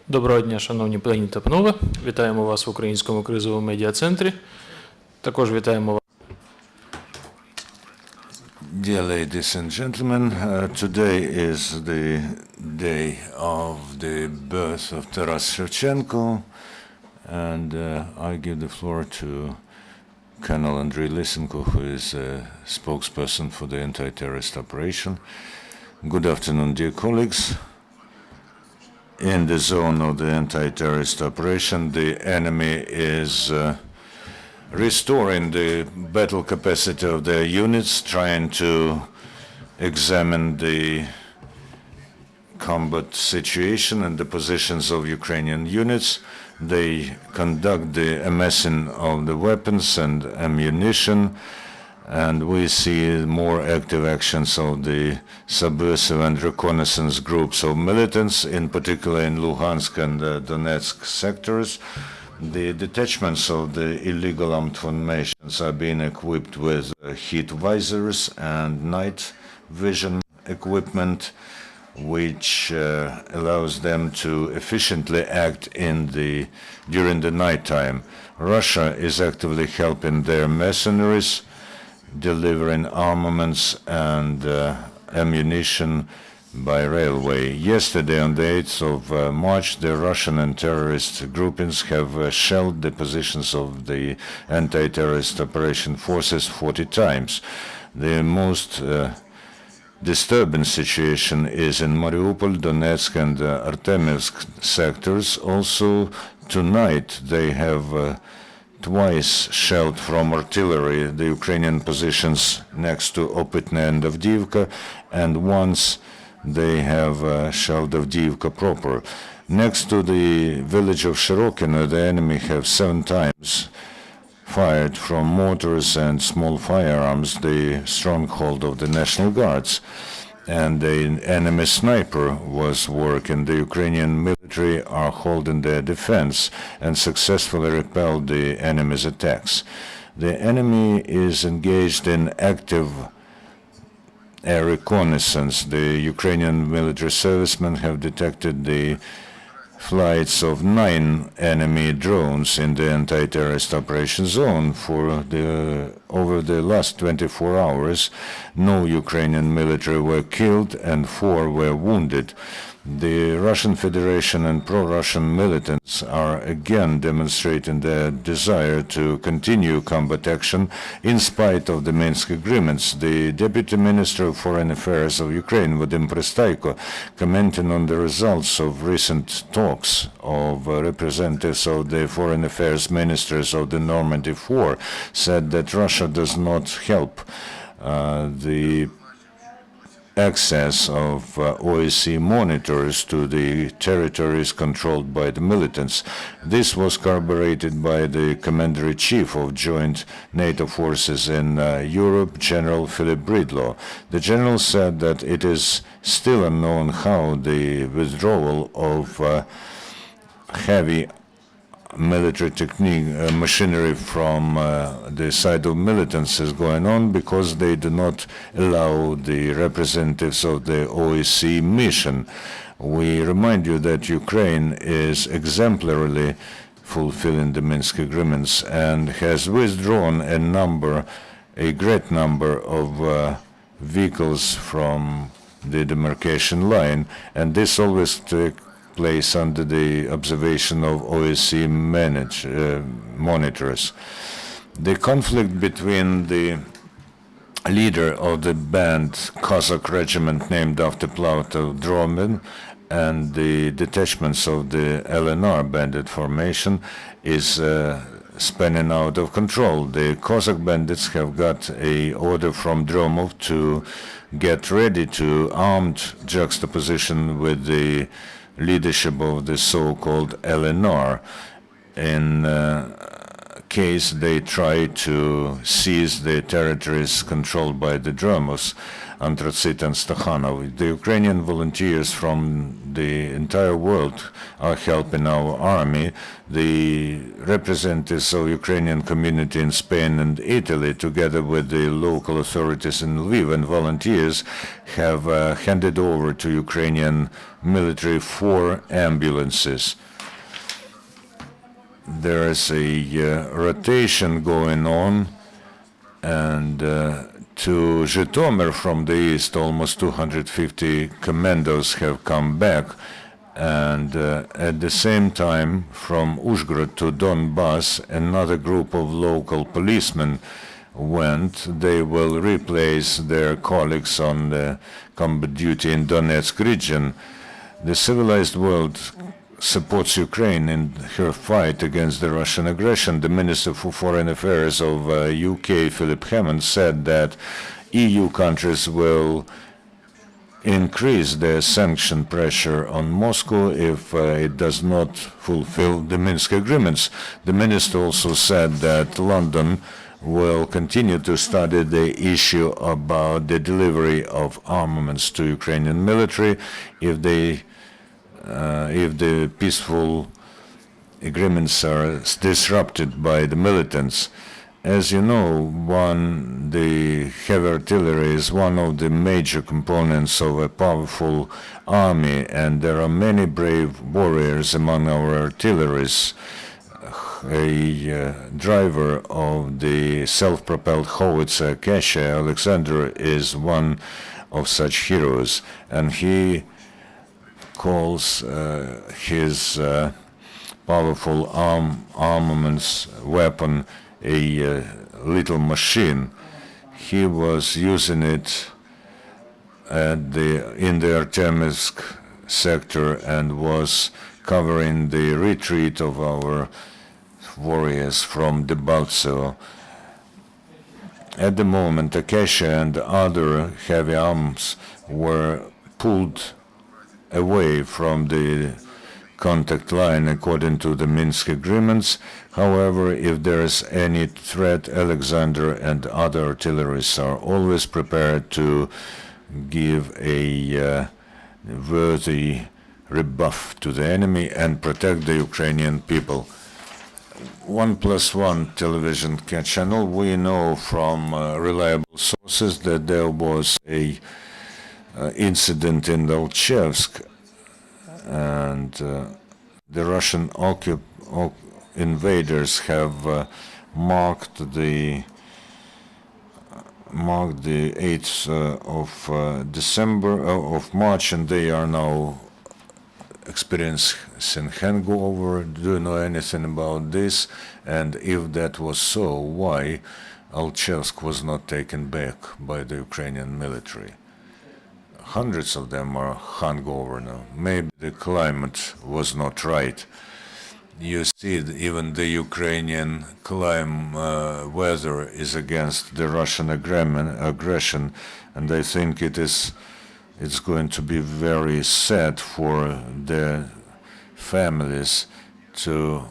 Доброго дня, шановні пані та панове. Вітаємо вас в Українському кризовому медіа-центрі. Також вітаємо вас. Dear ladies and gentlemen, today is the day of the birth of Taras Shevchenko, and I give the floor to Colonel Andriy Lysenko, who is a spokesperson for the Antiterrorist Operation. Good afternoon, dear colleagues. In the zone of the Antiterrorist Operation, the enemy is restoring the battle capacity of their units, trying to examine the combat situation and the positions of Ukrainian units. They conduct the amassing of the weapons and ammunition, and we see more active actions of the subversive and reconnaissance groups of militants, in particular in Luhansk and Donetsk sectors. The detachments of the illegal armed formations are being equipped with heat visors and night vision equipment, which allows them to efficiently act during the nighttime. Russia is actively helping their mercenaries, delivering armaments and ammunition by railway. Yesterday, on the 8th of March, the Russian and terrorist groupings have shelled the positions of the anti-terrorist operation forces 40 times. The most disturbing situation is in Mariupol, Donetsk, and Artemivsk sectors. Also, tonight, they have twice shelled from artillery the Ukrainian positions next to Opytne and Avdiivka, and once they have shelled Avdiivka proper. Next to the village of Shirokino, the enemy have 7 times fired from mortars and small firearms the stronghold of the National Guards. And the enemy sniper was working. The Ukrainian military are holding their defense and successfully repelled the enemy's attacks. The enemy is engaged in active air reconnaissance. The Ukrainian military servicemen have detected the flights of 9 enemy drones in the anti-terrorist operation zone. Over the last 24 hours, no Ukrainian military were killed and 4 were wounded. The Russian Federation and pro-Russian militants are again demonstrating their desire to continue combat action in spite of the Minsk agreements. The Deputy Minister of Foreign Affairs of Ukraine, Vadim Pristaiko, commenting on the results of recent talks of representatives of the foreign affairs ministers of the Normandy Four, said that Russia does not help the access of OSCE monitors to the territories controlled by the militants. This was corroborated by the Commander-in-Chief of Joint NATO Forces in Europe, General Philip Bridlaw. The general said that it is still unknown how the withdrawal of heavy military machinery from the side of militants is going on, because they do not allow the representatives of the OSCE mission. We remind you that Ukraine is exemplarily fulfilling the Minsk agreements and has withdrawn a great number of vehicles from the demarcation line, and this always takes place under the observation of OSCE monitors. The conflict between the leader of the banned Cossack regiment named after Plauto Dromin and the detachments of the LNR bandit formation is spinning out of control. The Cossack bandits have got an order from Dromov to get ready to armed juxtaposition with the leadership of the so-called LNR in case they try to seize the territories controlled by the Dromos. Anthracite and Stakhanov. The Ukrainian volunteers from the entire world are helping our army. The representatives of Ukrainian community in Spain and Italy, together with the local authorities in Lviv and volunteers, have handed over to Ukrainian military 4 ambulances. There is a rotation going on, and to Zhytomyr from the east, almost 250 commandos have come back, and at the same time, from Uzhhorod to Donbass, another group of local policemen went. They will replace their colleagues on the combat duty in Donetsk region. The civilized world supports Ukraine in her fight against the Russian aggression. The Minister for Foreign Affairs of UK, Philip Hammond, said that EU countries will increase their sanction pressure on Moscow if it does not fulfill the Minsk agreements. The minister also said that London will continue to study the issue about the delivery of armaments to Ukrainian military if the peaceful agreements are disrupted by the militants. As you know, the heavy artillery is one of the major components of a powerful army, and there are many brave warriors among our artillerists. A driver of the self-propelled howitzer Acacia, Alexander, is one of such heroes, and he calls his powerful armaments weapon a little machine. He was using it in the Artemivsk sector and was covering the retreat of our warriors from Debaltsevo. At the moment, Acacia and other heavy arms were pulled away from the contact line according to the Minsk agreements. However, if there is any threat, Alexander and other artillerists are always prepared to give a worthy rebuff to the enemy and protect the Ukrainian people. 1+1 television channel, we know from reliable sources that there was a incident in Alchevsk, and the Russian invaders have marked the 8th of December of March, and they are now experiencing hangover. Do you know anything about this? And if that was so, why Alchevsk was not taken back by the Ukrainian military? Hundreds of them are hungover now. Maybe the climate was not right. You see, even the Ukrainian weather is against the Russian aggression, and I think it's going to be very sad for the families to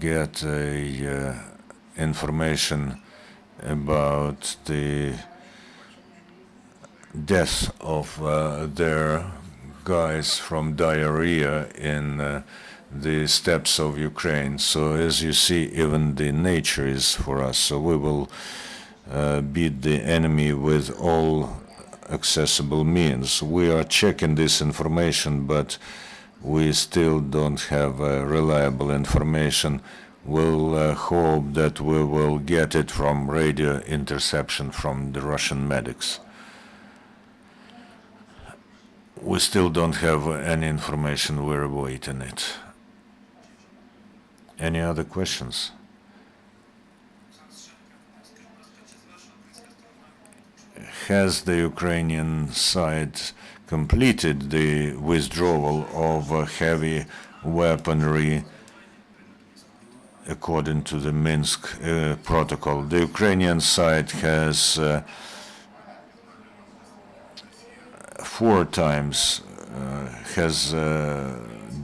get information about the death of their guys from diarrhea in the steppes of Ukraine. So as you see, even the nature is for us. So we will beat the enemy with all accessible means. We are checking this information, but we still don't have reliable information. We'll hope that we will get it from radio interception from the Russian medics. We still don't have any information. We're awaiting it. Any other questions? Has the Ukrainian side completed the withdrawal of heavy weaponry according to the Minsk protocol? The Ukrainian side has 4 times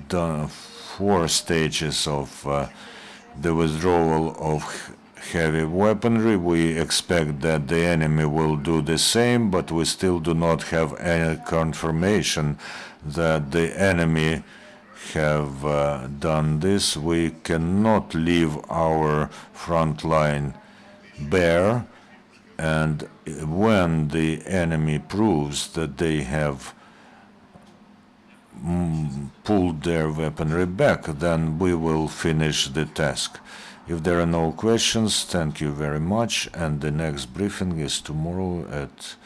done 4 stages of the withdrawal of heavy weaponry. We expect that the enemy will do the same, but we still do not have any confirmation that the enemy have done this. We cannot leave our front line bare, and when the enemy proves that they have pulled their weaponry back, then we will finish the task. If there are no questions, thank you very much, and the next briefing is tomorrow at